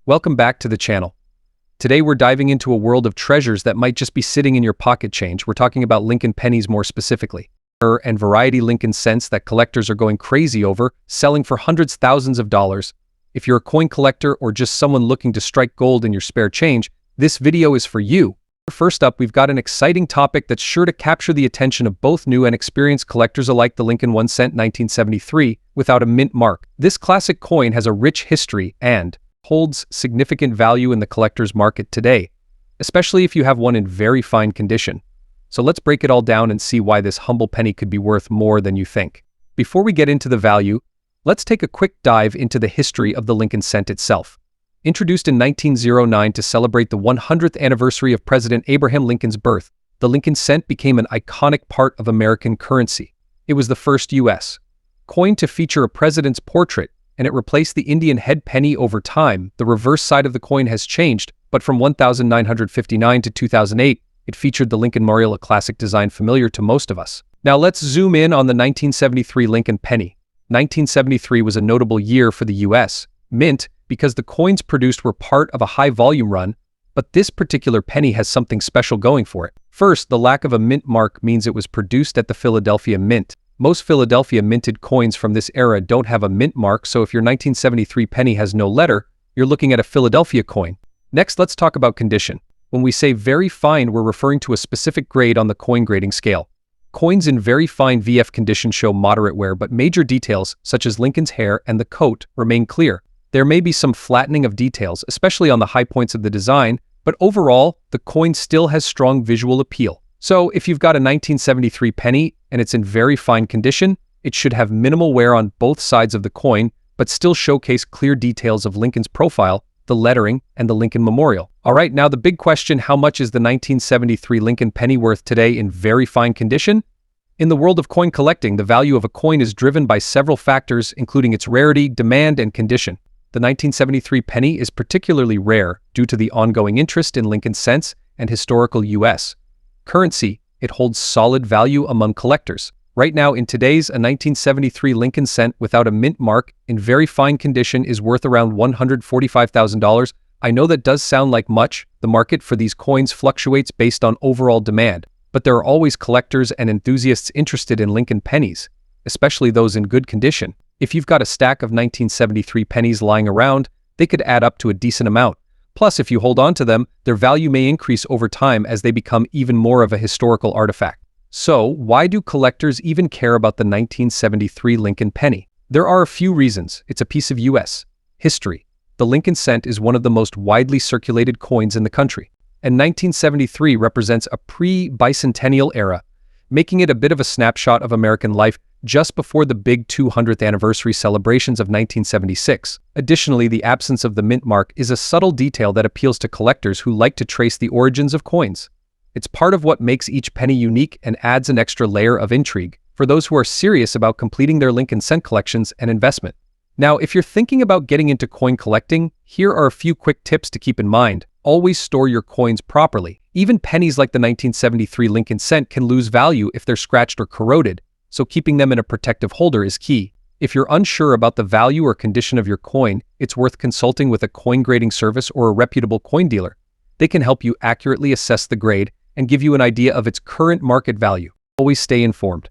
Welcome back to the channel. Today we're diving into a world of treasures that might just be sitting in your pocket change. We're talking about Lincoln pennies more specifically. And variety Lincoln cents that collectors are going crazy over, selling for hundreds, thousands of dollars. If you're a coin collector or just someone looking to strike gold in your spare change, this video is for you. First up, we've got an exciting topic that's sure to capture the attention of both new and experienced collectors alike: the Lincoln 1 cent 1973 without a mint mark. This classic coin has a rich history and holds significant value in the collector's market today, especially if you have one in very fine condition. So let's break it all down and see why this humble penny could be worth more than you think. Before we get into the value, let's take a quick dive into the history of the Lincoln cent itself. Introduced in 1909 to celebrate the 100th anniversary of President Abraham Lincoln's birth, the Lincoln cent became an iconic part of American currency. It was the first U.S. coin to feature a president's portrait, and it replaced the Indian head penny over time. The reverse side of the coin has changed, but from 1959 to 2008, it featured the Lincoln Memorial, a classic design familiar to most of us. Now let's zoom in on the 1973 Lincoln penny. 1973 was a notable year for the U.S. Mint because the coins produced were part of a high-volume run, but this particular penny has something special going for it. First, the lack of a mint mark means it was produced at the Philadelphia Mint. Most Philadelphia minted coins from this era don't have a mint mark, so if your 1973 penny has no letter, you're looking at a Philadelphia coin. Next, let's talk about condition. When we say very fine, we're referring to a specific grade on the coin grading scale. Coins in very fine VF condition show moderate wear, but major details, such as Lincoln's hair and the coat, remain clear. There may be some flattening of details, especially on the high points of the design, but overall, the coin still has strong visual appeal. So if you've got a 1973 penny and it's in very fine condition, it should have minimal wear on both sides of the coin, but still showcase clear details of Lincoln's profile, the lettering, and the Lincoln Memorial. All right, now the big question: how much is the 1973 Lincoln penny worth today in very fine condition? In the world of coin collecting, the value of a coin is driven by several factors, including its rarity, demand, and condition. The 1973 penny is particularly rare due to the ongoing interest in Lincoln cents and historical U.S. currency. It holds solid value among collectors. Right now, in today's, a 1973 Lincoln cent without a mint mark in very fine condition is worth around $145,000. I know that does sound like much. The market for these coins fluctuates based on overall demand, but there are always collectors and enthusiasts interested in Lincoln pennies, especially those in good condition. If you've got a stack of 1973 pennies lying around, they could add up to a decent amount. Plus, if you hold on to them, their value may increase over time as they become even more of a historical artifact. So, why do collectors even care about the 1973 Lincoln penny? There are a few reasons. It's a piece of U.S. history. The Lincoln cent is one of the most widely circulated coins in the country, and 1973 represents a pre-bicentennial era, making it a bit of a snapshot of American life just before the big 200th anniversary celebrations of 1976. Additionally, the absence of the mint mark is a subtle detail that appeals to collectors who like to trace the origins of coins. It's part of what makes each penny unique and adds an extra layer of intrigue for those who are serious about completing their Lincoln cent collections and investment. Now, if you're thinking about getting into coin collecting, here are a few quick tips to keep in mind. Always store your coins properly. Even pennies like the 1973 Lincoln cent can lose value if they're scratched or corroded, so keeping them in a protective holder is key. If you're unsure about the value or condition of your coin, it's worth consulting with a coin grading service or a reputable coin dealer. They can help you accurately assess the grade and give you an idea of its current market value. Always stay informed.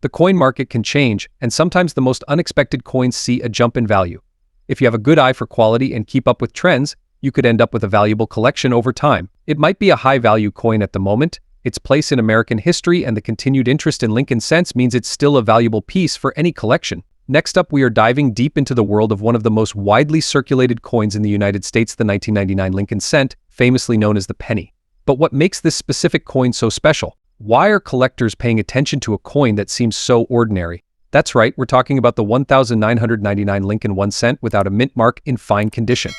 The coin market can change, and sometimes the most unexpected coins see a jump in value. If you have a good eye for quality and keep up with trends, you could end up with a valuable collection over time. It might be a high-value coin at the moment. Its place in American history and the continued interest in Lincoln cents means it's still a valuable piece for any collection. Next up, we are diving deep into the world of one of the most widely circulated coins in the United States, the 1999 Lincoln cent, famously known as the penny. But what makes this specific coin so special? Why are collectors paying attention to a coin that seems so ordinary? That's right, we're talking about the 1999 Lincoln 1 cent without a mint mark in fine condition.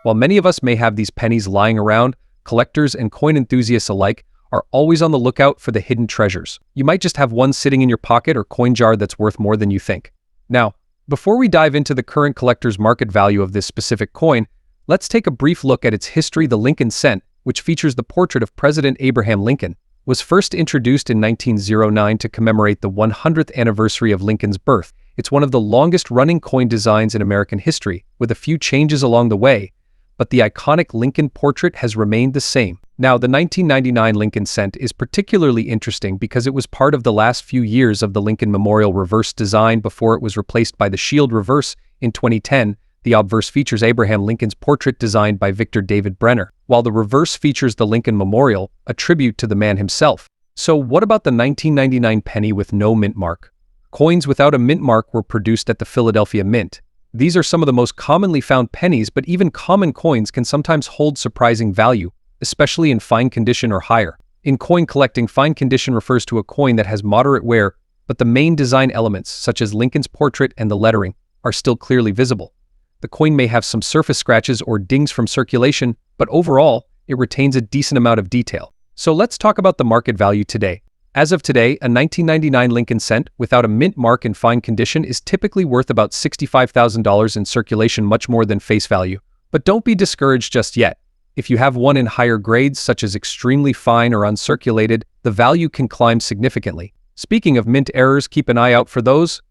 While many of us may have these pennies lying around, collectors and coin enthusiasts alike are always on the lookout for the hidden treasures. You might just have one sitting in your pocket or coin jar that's worth more than you think. Now, before we dive into the current collector's market value of this specific coin, let's take a brief look at its history. The Lincoln cent, which features the portrait of President Abraham Lincoln, was first introduced in 1909 to commemorate the 100th anniversary of Lincoln's birth. It's one of the longest-running coin designs in American history, with a few changes along the way, but the iconic Lincoln portrait has remained the same. Now, the 1999 Lincoln cent is particularly interesting because it was part of the last few years of the Lincoln Memorial reverse design before it was replaced by the Shield reverse in 2010. The obverse features Abraham Lincoln's portrait designed by Victor David Brenner, while the reverse features the Lincoln Memorial, a tribute to the man himself. So what about the 1999 penny with no mint mark? Coins without a mint mark were produced at the Philadelphia Mint. These are some of the most commonly found pennies, but even common coins can sometimes hold surprising value, especially in fine condition or higher. In coin collecting, fine condition refers to a coin that has moderate wear, but the main design elements, such as Lincoln's portrait and the lettering, are still clearly visible. The coin may have some surface scratches or dings from circulation, but overall, it retains a decent amount of detail. So let's talk about the market value today. As of today, a 1999 Lincoln cent without a mint mark in fine condition is typically worth about $65,000 in circulation, much more than face value. But don't be discouraged just yet. If you have one in higher grades, such as extremely fine or uncirculated, the value can climb significantly. Speaking of mint errors, keep an eye out for those.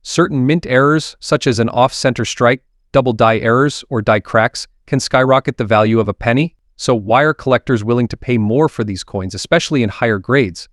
Certain mint errors, such as an off-center strike, double die errors, or die cracks, can skyrocket the value of a penny. So why are collectors willing to pay more for these coins, especially in higher grades?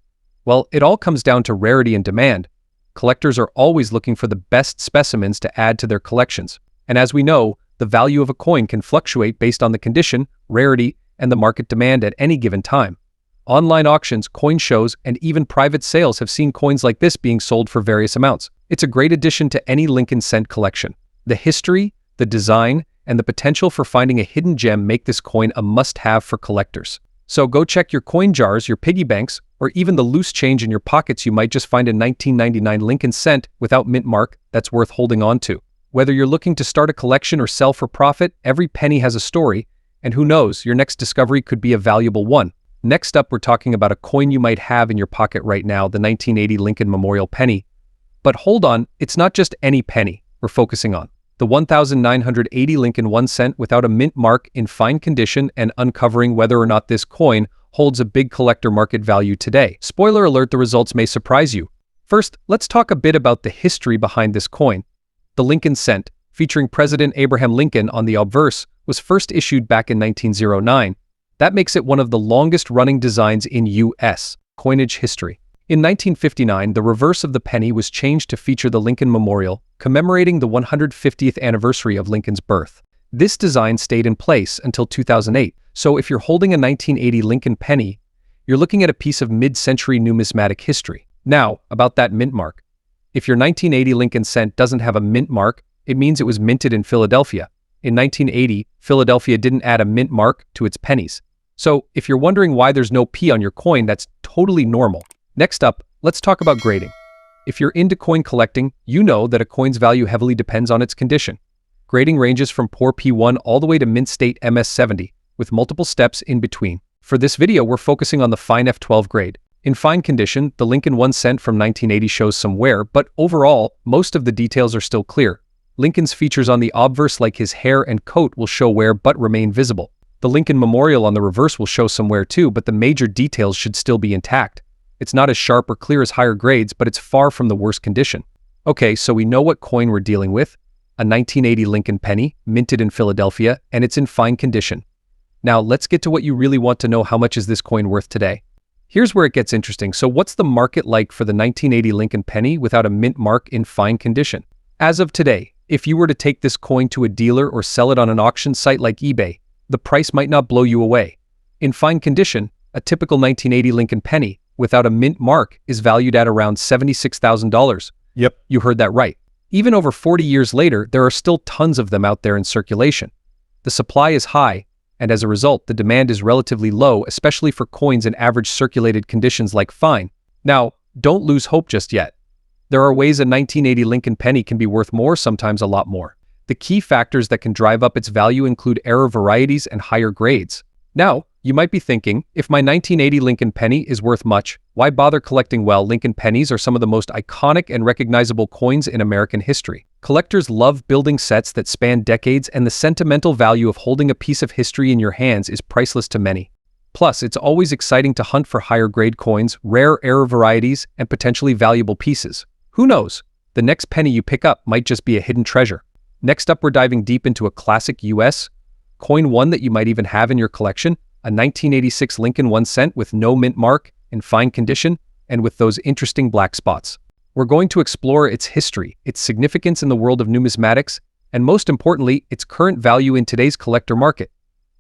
Well, it all comes down to rarity and demand. Collectors are always looking for the best specimens to add to their collections. And as we know, the value of a coin can fluctuate based on the condition, rarity, and the market demand at any given time. Online auctions, coin shows, and even private sales have seen coins like this being sold for various amounts. It's a great addition to any Lincoln cent collection. The history, the design, and the potential for finding a hidden gem make this coin a must-have for collectors. So go check your coin jars, your piggy banks, or even the loose change in your pockets. You might just find a 1999 Lincoln cent without mint mark that's worth holding on to. Whether you're looking to start a collection or sell for profit, every penny has a story, and who knows, your next discovery could be a valuable one. Next up, we're talking about a coin you might have in your pocket right now, the 1980 Lincoln Memorial penny. But hold on, it's not just any penny we're focusing on. The 1980 Lincoln 1 cent without a mint mark in fine condition, and uncovering whether or not this coin holds a big collector market value today. Spoiler alert, the results may surprise you. First, let's talk a bit about the history behind this coin. The Lincoln cent, featuring President Abraham Lincoln on the obverse, was first issued back in 1909. That makes it one of the longest-running designs in U.S. coinage history. In 1959, the reverse of the penny was changed to feature the Lincoln Memorial, commemorating the 150th anniversary of Lincoln's birth. This design stayed in place until 2008, so if you're holding a 1980 Lincoln penny, you're looking at a piece of mid-century numismatic history. Now, about that mint mark. If your 1980 Lincoln cent doesn't have a mint mark, it means it was minted in Philadelphia. In 1980, Philadelphia didn't add a mint mark to its pennies. So, if you're wondering why there's no P on your coin, that's totally normal. Next up, let's talk about grading. If you're into coin collecting, you know that a coin's value heavily depends on its condition. Grading ranges from poor P1 all the way to mint state MS70, with multiple steps in between. For this video, we're focusing on the fine F12 grade. In fine condition, the Lincoln 1 cent from 1980 shows some wear, but overall, most of the details are still clear. Lincoln's features on the obverse, like his hair and coat, will show wear but remain visible. The Lincoln Memorial on the reverse will show some wear too, but the major details should still be intact. It's not as sharp or clear as higher grades, but it's far from the worst condition. Okay, so we know what coin we're dealing with. A 1980 Lincoln penny, minted in Philadelphia, and it's in fine condition. Now, let's get to what you really want to know: how much is this coin worth today? Here's where it gets interesting. So what's the market like for the 1980 Lincoln penny without a mint mark in fine condition? As of today, if you were to take this coin to a dealer or sell it on an auction site like eBay, the price might not blow you away. In fine condition, a typical 1980 Lincoln penny without a mint mark is valued at around $76,000. Yep, you heard that right. Even over 40 years later, there are still tons of them out there in circulation. The supply is high, and as a result, the demand is relatively low, especially for coins in average circulated conditions like fine. Now, don't lose hope just yet. There are ways a 1980 Lincoln penny can be worth more, sometimes a lot more. The key factors that can drive up its value include error varieties and higher grades. Now, you might be thinking, if my 1980 Lincoln penny is worth much, why bother collecting? Well, Lincoln pennies are some of the most iconic and recognizable coins in American history. Collectors love building sets that span decades, and the sentimental value of holding a piece of history in your hands is priceless to many. Plus, it's always exciting to hunt for higher grade coins, rare error varieties, and potentially valuable pieces. Who knows? The next penny you pick up might just be a hidden treasure. Next up, we're diving deep into a classic U.S. Coin 1 that you might even have in your collection, a 1986 Lincoln 1 cent with no mint mark, in fine condition, and with those interesting black spots. We're going to explore its history, its significance in the world of numismatics, and most importantly, its current value in today's collector market.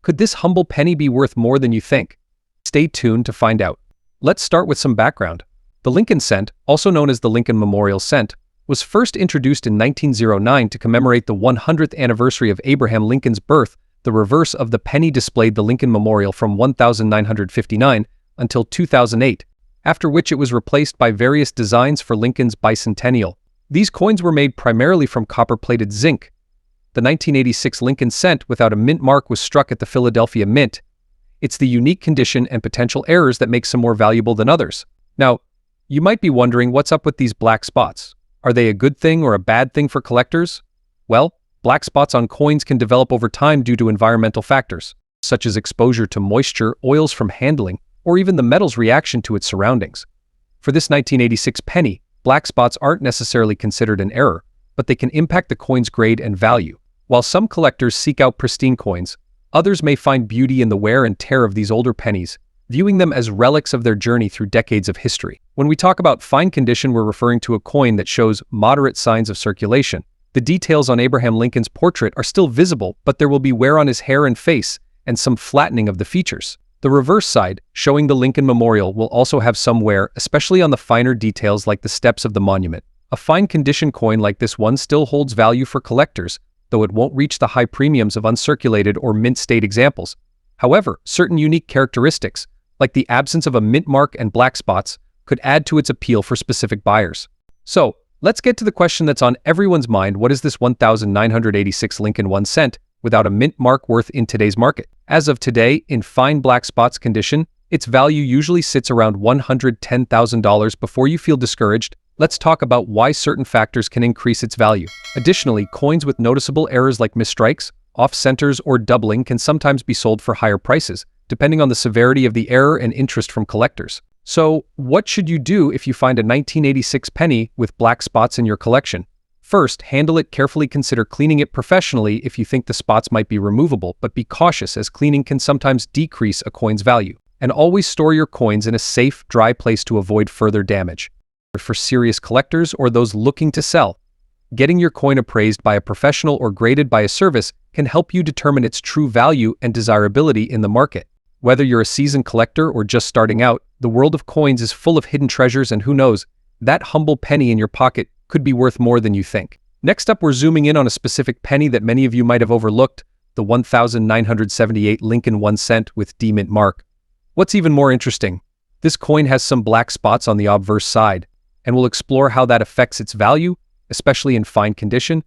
Could this humble penny be worth more than you think? Stay tuned to find out. Let's start with some background. The Lincoln cent, also known as the Lincoln Memorial Cent, was first introduced in 1909 to commemorate the 100th anniversary of Abraham Lincoln's birth. The reverse of the penny displayed the Lincoln Memorial from 1959 until 2008, after which it was replaced by various designs for Lincoln's bicentennial. These coins were made primarily from copper-plated zinc. The 1986 Lincoln cent without a mint mark was struck at the Philadelphia Mint. It's the unique condition and potential errors that make some more valuable than others. Now, you might be wondering what's up with these black spots. Are they a good thing or a bad thing for collectors? Well, black spots on coins can develop over time due to environmental factors, such as exposure to moisture, oils from handling, or even the metal's reaction to its surroundings. For this 1986 penny, black spots aren't necessarily considered an error, but they can impact the coin's grade and value. While some collectors seek out pristine coins, others may find beauty in the wear and tear of these older pennies, viewing them as relics of their journey through decades of history. When we talk about fine condition, we're referring to a coin that shows moderate signs of circulation. The details on Abraham Lincoln's portrait are still visible, but there will be wear on his hair and face, and some flattening of the features. The reverse side, showing the Lincoln Memorial, will also have some wear, especially on the finer details like the steps of the monument. A fine condition coin like this one still holds value for collectors, though it won't reach the high premiums of uncirculated or mint state examples. However, certain unique characteristics, like the absence of a mint mark and black spots, could add to its appeal for specific buyers. So, let's get to the question that's on everyone's mind: what is this 1986 Lincoln 1 cent without a mint mark worth in today's market? As of today, in fine black spots condition, its value usually sits around $110,000. Before you feel discouraged, let's talk about why certain factors can increase its value. Additionally, coins with noticeable errors like misstrikes, off-centers, or doubling can sometimes be sold for higher prices, depending on the severity of the error and interest from collectors. So, what should you do if you find a 1986 penny with black spots in your collection? First, handle it carefully. Consider cleaning it professionally if you think the spots might be removable, but be cautious as cleaning can sometimes decrease a coin's value. And always store your coins in a safe, dry place to avoid further damage. For serious collectors or those looking to sell, getting your coin appraised by a professional or graded by a service can help you determine its true value and desirability in the market. Whether you're a seasoned collector or just starting out, the world of coins is full of hidden treasures, and who knows, that humble penny in your pocket could be worth more than you think. Next up, we're zooming in on a specific penny that many of you might have overlooked, the 1978 Lincoln 1 cent with D mint mark. What's even more interesting, this coin has some black spots on the obverse side, and we'll explore how that affects its value, especially in fine condition.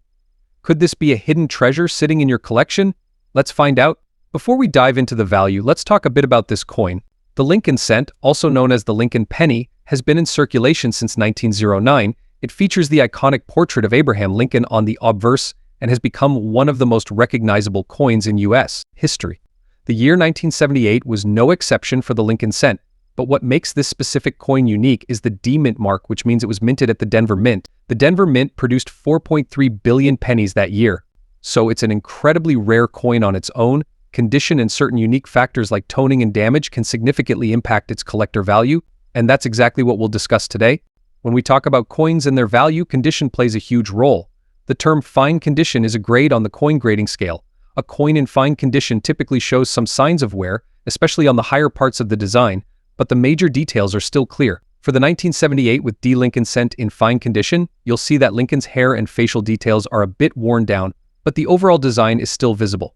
Could this be a hidden treasure sitting in your collection? Let's find out. Before we dive into the value, let's talk a bit about this coin. The Lincoln cent, also known as the Lincoln penny, has been in circulation since 1909. It features the iconic portrait of Abraham Lincoln on the obverse and has become one of the most recognizable coins in U.S. history. The year 1978 was no exception for the Lincoln cent, but what makes this specific coin unique is the D mint mark, which means it was minted at the Denver Mint. The Denver Mint produced 4.3 billion pennies that year, so it's an incredibly rare coin on its own. Condition and certain unique factors like toning and damage can significantly impact its collector value, and that's exactly what we'll discuss today. When we talk about coins and their value, condition plays a huge role. The term fine condition is a grade on the coin grading scale. A coin in fine condition typically shows some signs of wear, especially on the higher parts of the design, but the major details are still clear. For the 1978 with D Lincoln cent in fine condition, you'll see that Lincoln's hair and facial details are a bit worn down, but the overall design is still visible.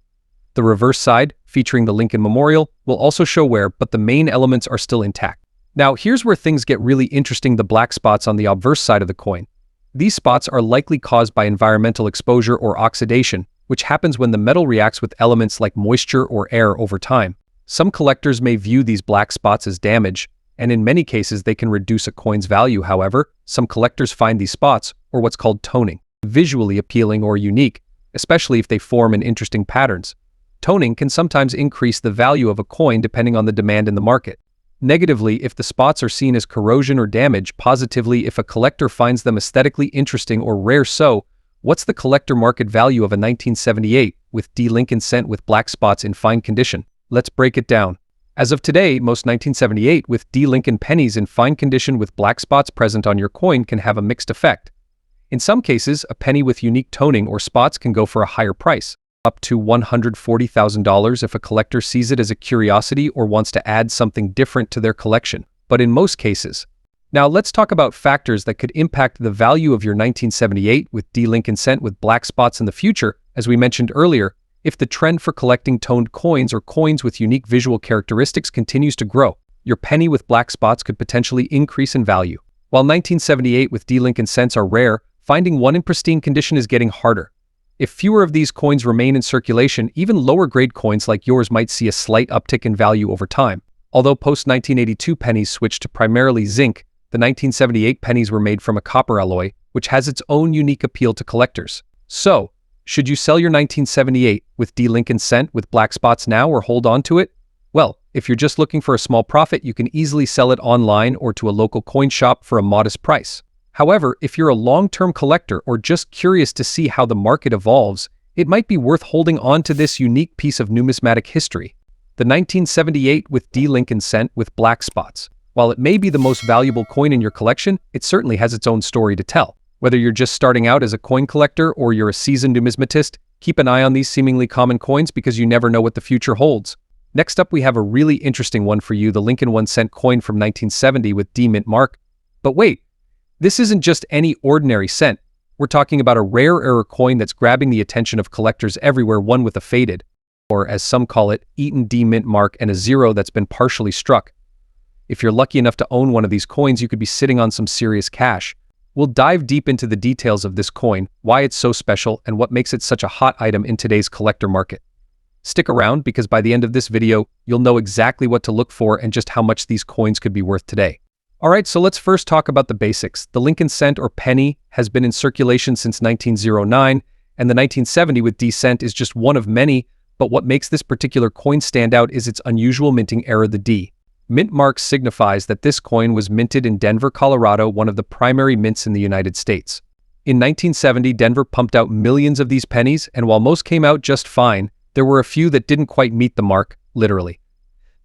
The reverse side, featuring the Lincoln Memorial, will also show wear, but the main elements are still intact. Now, here's where things get really interesting: the black spots on the obverse side of the coin. These spots are likely caused by environmental exposure or oxidation, which happens when the metal reacts with elements like moisture or air over time. Some collectors may view these black spots as damage, and in many cases they can reduce a coin's value. However, some collectors find these spots, or what's called toning, visually appealing or unique, especially if they form in interesting patterns. Toning can sometimes increase the value of a coin depending on the demand in the market. Negatively, if the spots are seen as corrosion or damage. Positively, if a collector finds them aesthetically interesting or rare. So, what's the collector market value of a 1978 with D. Lincoln cent with black spots in fine condition. Let's break it down. As of today, most 1978 with D. Lincoln pennies in fine condition with black spots present on your coin can have a mixed effect. In some cases, a penny with unique toning or spots can go for a higher price, up to $140,000 if a collector sees it as a curiosity or wants to add something different to their collection. But in most cases. Now let's talk about factors that could impact the value of your 1978 with D. Lincoln cent with black spots in the future. As we mentioned earlier, if the trend for collecting toned coins or coins with unique visual characteristics continues to grow, your penny with black spots could potentially increase in value. While 1978 with D. Lincoln cents are rare, finding one in pristine condition is getting harder. If fewer of these coins remain in circulation, even lower-grade coins like yours might see a slight uptick in value over time. Although post-1982 pennies switched to primarily zinc, the 1978 pennies were made from a copper alloy, which has its own unique appeal to collectors. So, should you sell your 1978 with D. Lincoln cent with black spots now or hold on to it? Well, if you're just looking for a small profit, you can easily sell it online or to a local coin shop for a modest price. However, if you're a long-term collector or just curious to see how the market evolves, it might be worth holding on to this unique piece of numismatic history. The 1978 with D. Lincoln cent with black spots. While it may be the most valuable coin in your collection, it certainly has its own story to tell. Whether you're just starting out as a coin collector or you're a seasoned numismatist, keep an eye on these seemingly common coins because you never know what the future holds. Next up, we have a really interesting one for you, the Lincoln 1-cent coin from 1970 with D mint mark. But wait, this isn't just any ordinary cent. We're talking about a rare error coin that's grabbing the attention of collectors everywhere, one with a faded, or as some call it, eaten D mint mark and a zero that's been partially struck. If you're lucky enough to own one of these coins, you could be sitting on some serious cash. We'll dive deep into the details of this coin, why it's so special, and what makes it such a hot item in today's collector market. Stick around because by the end of this video, you'll know exactly what to look for and just how much these coins could be worth today. Alright, so let's first talk about the basics. The Lincoln cent or penny has been in circulation since 1909, and the 1970 with D cent is just one of many, but what makes this particular coin stand out is its unusual minting error, the D. Mint mark signifies that this coin was minted in Denver, Colorado, one of the primary mints in the United States. In 1970, Denver pumped out millions of these pennies, and while most came out just fine, there were a few that didn't quite meet the mark, literally.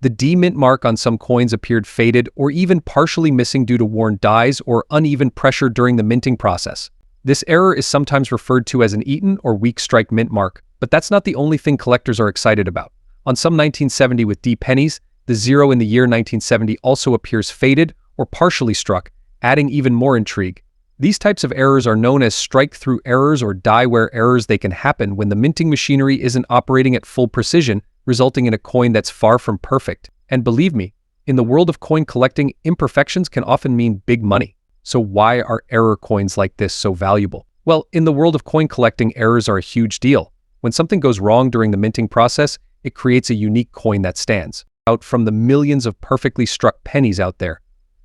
The D mint mark on some coins appeared faded or even partially missing due to worn dies or uneven pressure during the minting process. This error is sometimes referred to as an eaten or weak strike mint mark, but that's not the only thing collectors are excited about. On some 1970 with D pennies, the zero in the year 1970 also appears faded or partially struck, adding even more intrigue. These types of errors are known as strike-through errors or die-wear errors. They can happen when the minting machinery isn't operating at full precision, resulting in a coin that's far from perfect. And believe me, in the world of coin collecting, imperfections can often mean big money. So why are error coins like this so valuable? Well, in the world of coin collecting, errors are a huge deal. When something goes wrong during the minting process, it creates a unique coin that stands out from the millions of perfectly struck pennies out there.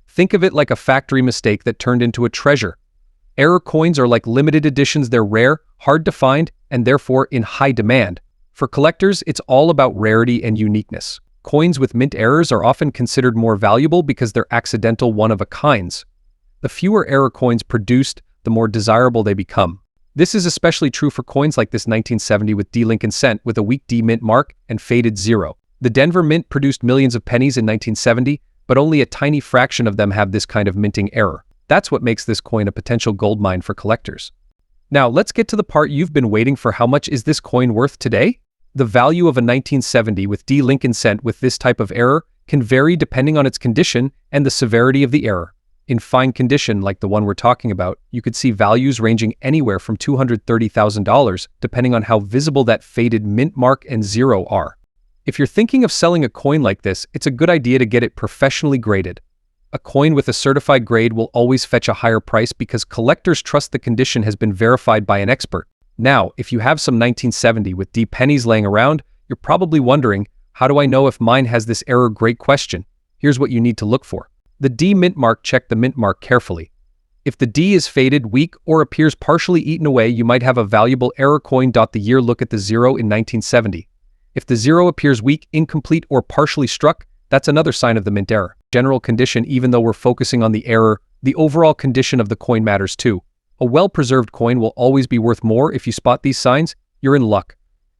Think of it like a factory mistake that turned into a treasure. Error coins are like limited editions. They're rare, hard to find, and therefore in high demand. For collectors, it's all about rarity and uniqueness. Coins with mint errors are often considered more valuable because they're accidental, one-of-a-kinds. The fewer error coins produced, the more desirable they become. This is especially true for coins like this 1970 with D. Lincoln cent with a weak D mint mark and faded zero. The Denver Mint produced millions of pennies in 1970, but only a tiny fraction of them have this kind of minting error. That's what makes this coin a potential goldmine for collectors. Now, let's get to the part you've been waiting for. How much is this coin worth today? The value of a 1970 with D. Lincoln cent with this type of error can vary depending on its condition and the severity of the error. In fine condition, like the one we're talking about, you could see values ranging anywhere from $230,000 depending on how visible that faded mint mark and zero are. If you're thinking of selling a coin like this, it's a good idea to get it professionally graded. A coin with a certified grade will always fetch a higher price because collectors trust the condition has been verified by an expert. Now, if you have some 1970 with D pennies laying around, you're probably wondering, how do I know if mine has this error? Great question. Here's what you need to look for. The D mint mark. Check the mint mark carefully. If the D is faded, weak, or appears partially eaten away, you might have a valuable error coin. The year. Look at the zero in 1970. If the zero appears weak, incomplete, or partially struck, that's another sign of the mint error. General condition. Even though we're focusing on the error, the overall condition of the coin matters too. A well-preserved coin will always be worth more. If you spot these signs, you're in luck.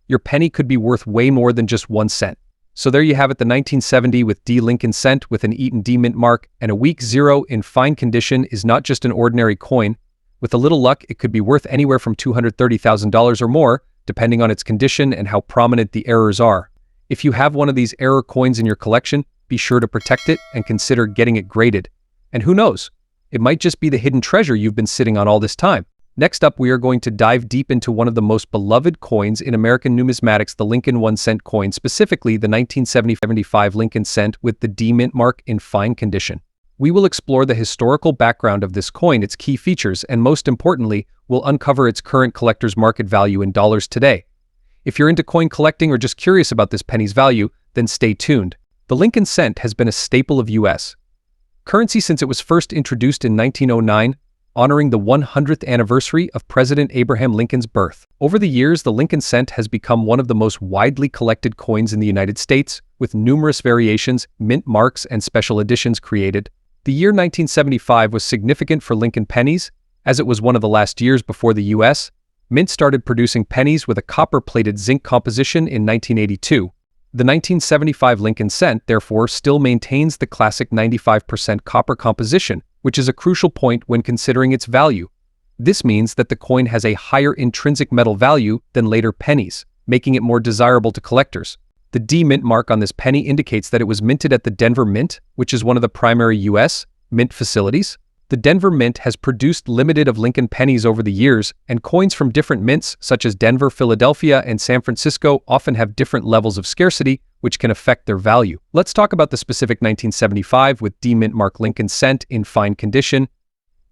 your penny could be worth way more than just 1 cent. So there you have it, the 1970 with D Lincoln cent with an Eaton D mint mark and a weak 0 in fine condition is not just an ordinary coin. With a little luck, it could be worth anywhere from $230,000 or more, depending on its condition and how prominent the errors are. If you have one of these error coins in your collection, be sure to protect it and consider getting it graded. And who knows, it might just be the hidden treasure you've been sitting on all this time. Next up, we are going to dive deep into one of the most beloved coins in American numismatics, the Lincoln 1 cent coin, specifically the 1975 Lincoln cent with the D mint mark in fine condition. We will explore the historical background of this coin, its key features, and most importantly, we'll uncover its current collector's market value in dollars today. If you're into coin collecting or just curious about this penny's value, then stay tuned. The Lincoln cent has been a staple of U.S. currency since it was first introduced in 1909, honoring the 100th anniversary of President Abraham Lincoln's birth. Over the years, the Lincoln cent has become one of the most widely collected coins in the United States, with numerous variations, mint marks, and special editions created. The year 1975 was significant for Lincoln pennies, as it was one of the last years before the U.S. Mint started producing pennies with a copper-plated zinc composition in 1982. The 1975 Lincoln cent, therefore, still maintains the classic 95% copper composition, which is a crucial point when considering its value. This means that the coin has a higher intrinsic metal value than later pennies, making it more desirable to collectors. The D mint mark on this penny indicates that it was minted at the Denver Mint, which is one of the primary U.S. mint facilities. The Denver Mint has produced limited of Lincoln pennies over the years, and coins from different mints, such as Denver, Philadelphia, and San Francisco, often have different levels of scarcity, which can affect their value. Let's talk about the specific 1975 with D mint mark Lincoln cent in fine condition.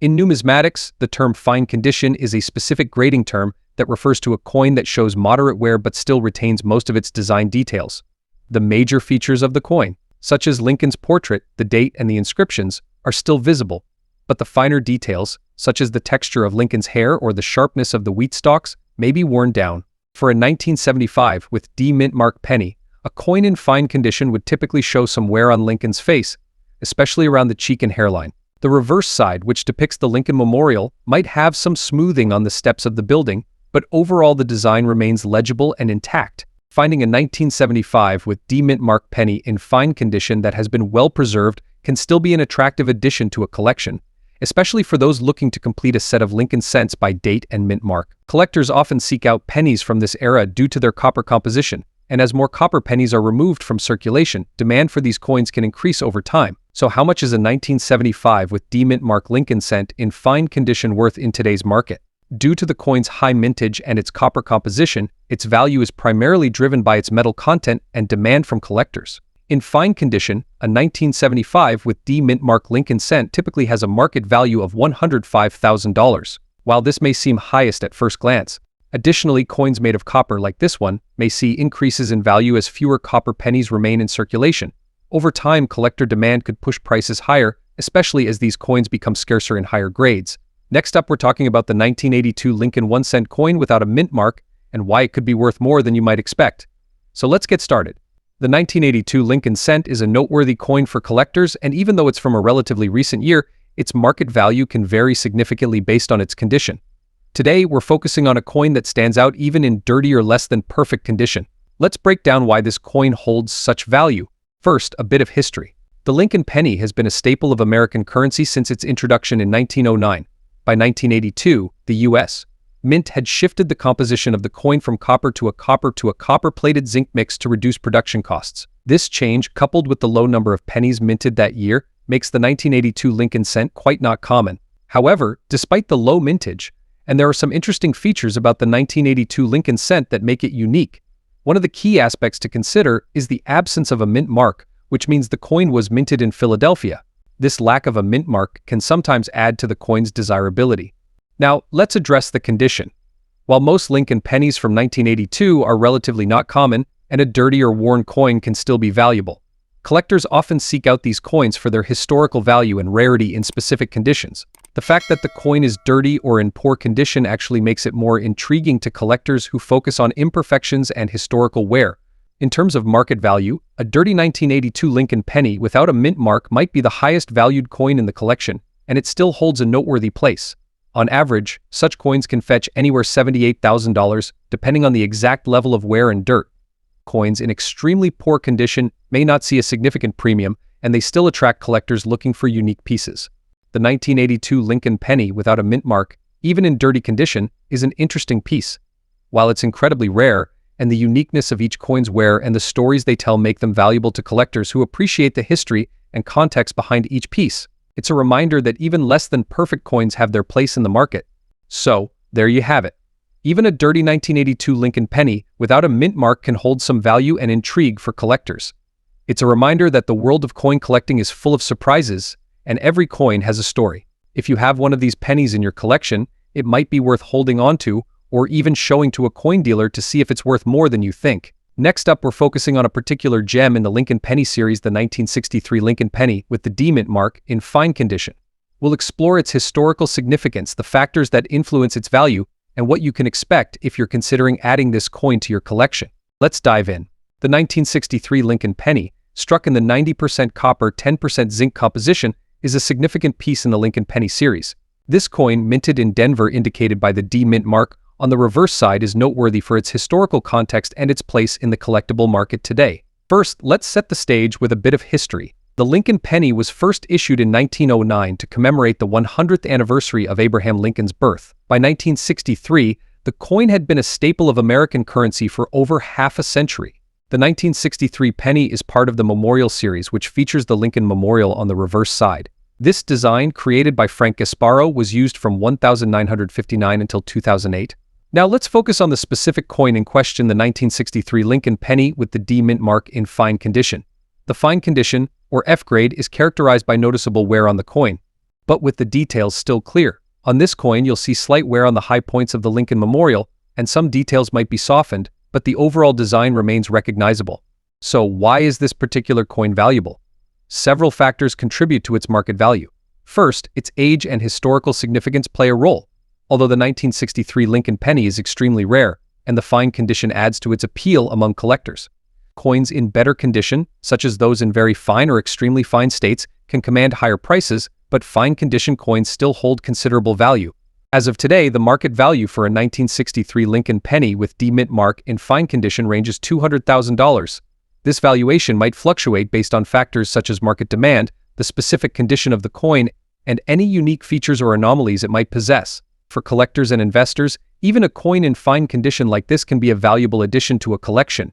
In numismatics, the term fine condition is a specific grading term that refers to a coin that shows moderate wear but still retains most of its design details. The major features of the coin, such as Lincoln's portrait, the date, and the inscriptions, are still visible, but the finer details, such as the texture of Lincoln's hair or the sharpness of the wheat stalks, may be worn down. For a 1975 with D mint mark penny, a coin in fine condition would typically show some wear on Lincoln's face, especially around the cheek and hairline. The reverse side, which depicts the Lincoln Memorial, might have some smoothing on the steps of the building, but overall the design remains legible and intact. Finding a 1975 with D mint mark penny in fine condition that has been well preserved can still be an attractive addition to a collection, especially for those looking to complete a set of Lincoln cents by date and mint mark. Collectors often seek out pennies from this era due to their copper composition, and as more copper pennies are removed from circulation, demand for these coins can increase over time. So how much is a 1975 with D mint mark Lincoln cent in fine condition worth in today's market? Due to the coin's high mintage and its copper composition, its value is primarily driven by its metal content and demand from collectors. In fine condition, a 1975 with D mint mark Lincoln cent typically has a market value of $105,000. While this may seem highest at first glance, additionally, coins made of copper like this one may see increases in value as fewer copper pennies remain in circulation. Over time, collector demand could push prices higher, especially as these coins become scarcer in higher grades. Next up, we're talking about the 1982 Lincoln 1 cent coin without a mint mark and why it could be worth more than you might expect. So let's get started. The 1982 Lincoln cent is a noteworthy coin for collectors, and even though it's from a relatively recent year, its market value can vary significantly based on its condition. Today, we're focusing on a coin that stands out even in dirty or less than perfect condition. Let's break down why this coin holds such value. First, a bit of history. The Lincoln penny has been a staple of American currency since its introduction in 1909. By 1982, the U.S. Mint had shifted the composition of the coin from copper to a copper-plated zinc mix to reduce production costs. This change, coupled with the low number of pennies minted that year, makes the 1982 Lincoln cent quite not common. However, despite the low mintage, and there are some interesting features about the 1982 Lincoln cent that make it unique. One of the key aspects to consider is the absence of a mint mark, which means the coin was minted in Philadelphia. This lack of a mint mark can sometimes add to the coin's desirability. Now, let's address the condition. While most Lincoln pennies from 1982 are relatively not common, and a dirty or worn coin can still be valuable, collectors often seek out these coins for their historical value and rarity in specific conditions. The fact that the coin is dirty or in poor condition actually makes it more intriguing to collectors who focus on imperfections and historical wear. In terms of market value, a dirty 1982 Lincoln penny without a mint mark might be the highest valued coin in the collection, and it still holds a noteworthy place. On average, such coins can fetch anywhere $78,000, depending on the exact level of wear and dirt. Coins in extremely poor condition may not see a significant premium, and they still attract collectors looking for unique pieces. The 1982 Lincoln penny without a mint mark, even in dirty condition, is an interesting piece. While it's incredibly rare, and the uniqueness of each coin's wear and the stories they tell make them valuable to collectors who appreciate the history and context behind each piece, it's a reminder that even less than perfect coins have their place in the market. So, there you have it. Even a dirty 1982 Lincoln penny without a mint mark can hold some value and intrigue for collectors. It's a reminder that the world of coin collecting is full of surprises, and every coin has a story. If you have one of these pennies in your collection, it might be worth holding on to, or even showing to a coin dealer to see if it's worth more than you think. Next up, we're focusing on a particular gem in the Lincoln penny series, the 1963 Lincoln penny with the D mint mark in fine condition. We'll explore its historical significance, the factors that influence its value, and what you can expect if you're considering adding this coin to your collection. Let's dive in. The 1963 Lincoln penny, struck in the 90% copper, 10% zinc composition, is a significant piece in the Lincoln penny series. This coin, minted in Denver, indicated by the D mint mark on the reverse side, is noteworthy for its historical context and its place in the collectible market today. First, let's set the stage with a bit of history. The Lincoln penny was first issued in 1909 to commemorate the 100th anniversary of Abraham Lincoln's birth. By 1963, the coin had been a staple of American currency for over half a century. The 1963 penny is part of the Memorial series, which features the Lincoln Memorial on the reverse side. This design, created by Frank Gasparo, was used from 1959 until 2008. Now let's focus on the specific coin in question, the 1963 Lincoln penny with the D mint mark in fine condition. The fine condition, or F grade, is characterized by noticeable wear on the coin, but with the details still clear. On this coin, you'll see slight wear on the high points of the Lincoln Memorial, and some details might be softened, but the overall design remains recognizable. So why is this particular coin valuable? Several factors contribute to its market value. First, its age and historical significance play a role. Although the 1963 Lincoln penny is extremely rare, and the fine condition adds to its appeal among collectors. Coins in better condition, such as those in very fine or extremely fine states, can command higher prices, but fine condition coins still hold considerable value. As of today, the market value for a 1963 Lincoln penny with D mint mark in fine condition ranges $200,000. This valuation might fluctuate based on factors such as market demand, the specific condition of the coin, and any unique features or anomalies it might possess. For collectors and investors, even a coin in fine condition like this can be a valuable addition to a collection.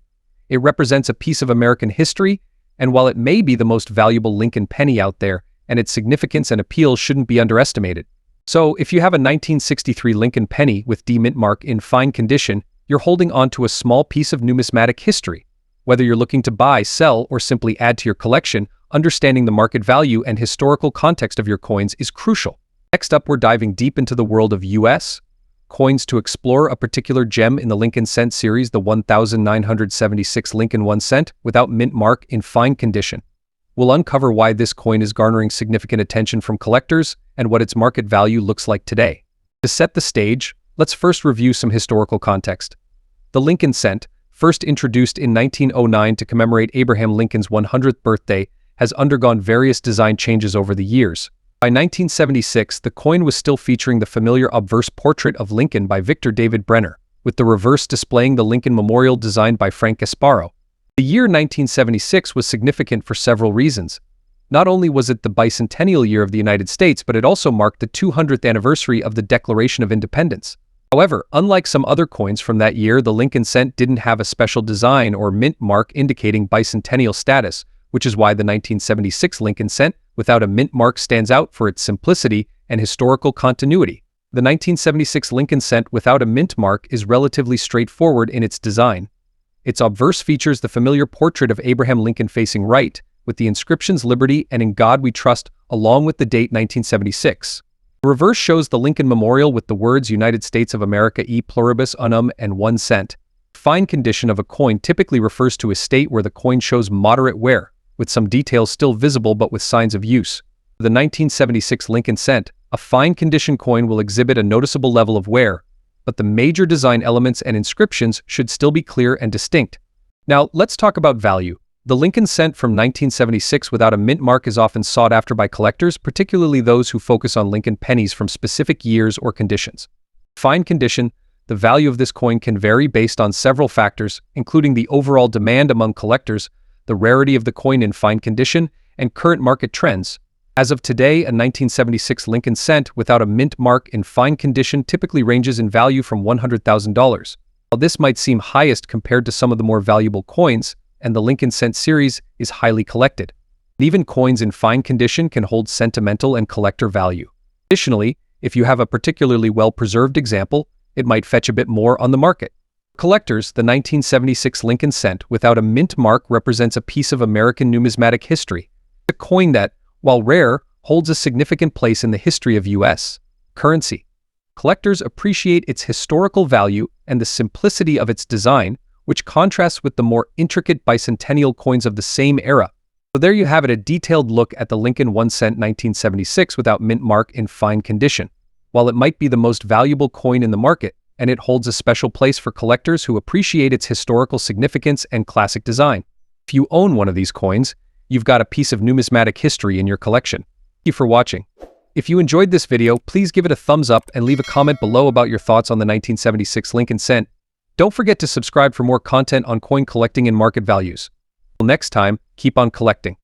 It represents a piece of American history, and while it may be the most valuable Lincoln penny out there, and its significance and appeal shouldn't be underestimated. So, if you have a 1963 Lincoln penny with D mint mark in fine condition, you're holding on to a small piece of numismatic history. Whether you're looking to buy, sell, or simply add to your collection, understanding the market value and historical context of your coins is crucial. Next up, we're diving deep into the world of U.S. coins to explore a particular gem in the Lincoln Cent series, the 1976 Lincoln 1 cent without mint mark in fine condition. We'll uncover why this coin is garnering significant attention from collectors and what its market value looks like today. To set the stage, let's first review some historical context. The Lincoln Cent, first introduced in 1909 to commemorate Abraham Lincoln's 100th birthday, has undergone various design changes over the years. By 1976, the coin was still featuring the familiar obverse portrait of Lincoln by Victor David Brenner, with the reverse displaying the Lincoln Memorial designed by Frank Gasparo. The year 1976 was significant for several reasons. Not only was it the bicentennial year of the United States, but it also marked the 200th anniversary of the Declaration of Independence. However, unlike some other coins from that year, the Lincoln Cent didn't have a special design or mint mark indicating bicentennial status, which is why the 1976 Lincoln Cent without a mint mark stands out for its simplicity and historical continuity. The 1976 Lincoln Cent without a mint mark is relatively straightforward in its design. Its obverse features the familiar portrait of Abraham Lincoln facing right, with the inscriptions "Liberty" and "In God We Trust," along with the date 1976. The reverse shows the Lincoln Memorial with the words "United States of America e pluribus unum" and 1 cent. Fine condition of a coin typically refers to a state where the coin shows moderate wear, with some details still visible but with signs of use. The 1976 Lincoln Cent, a fine condition coin, will exhibit a noticeable level of wear, but the major design elements and inscriptions should still be clear and distinct. Now, let's talk about value. The Lincoln cent from 1976 without a mint mark is often sought after by collectors, particularly those who focus on Lincoln pennies from specific years or conditions. Fine condition, the value of this coin can vary based on several factors, including the overall demand among collectors, the rarity of the coin in fine condition, and current market trends. As of today, a 1976 Lincoln cent without a mint mark in fine condition typically ranges in value from $100,000. While this might seem highest compared to some of the more valuable coins, and the Lincoln cent series is highly collected. Even coins in fine condition can hold sentimental and collector value. Additionally, if you have a particularly well-preserved example, it might fetch a bit more on the market. For collectors, the 1976 Lincoln cent without a mint mark represents a piece of American numismatic history. A coin that, while rare, holds a significant place in the history of U.S. currency. Collectors appreciate its historical value and the simplicity of its design, which contrasts with the more intricate bicentennial coins of the same era. So there you have it, a detailed look at the Lincoln 1 cent 1976 without mint mark in fine condition. While it might be the most valuable coin in the market, and it holds a special place for collectors who appreciate its historical significance and classic design. If you own one of these coins, you've got a piece of numismatic history in your collection. Thank you for watching. If you enjoyed this video, please give it a thumbs up and leave a comment below about your thoughts on the 1976 Lincoln cent. Don't forget to subscribe for more content on coin collecting and market values. Until next time, keep on collecting.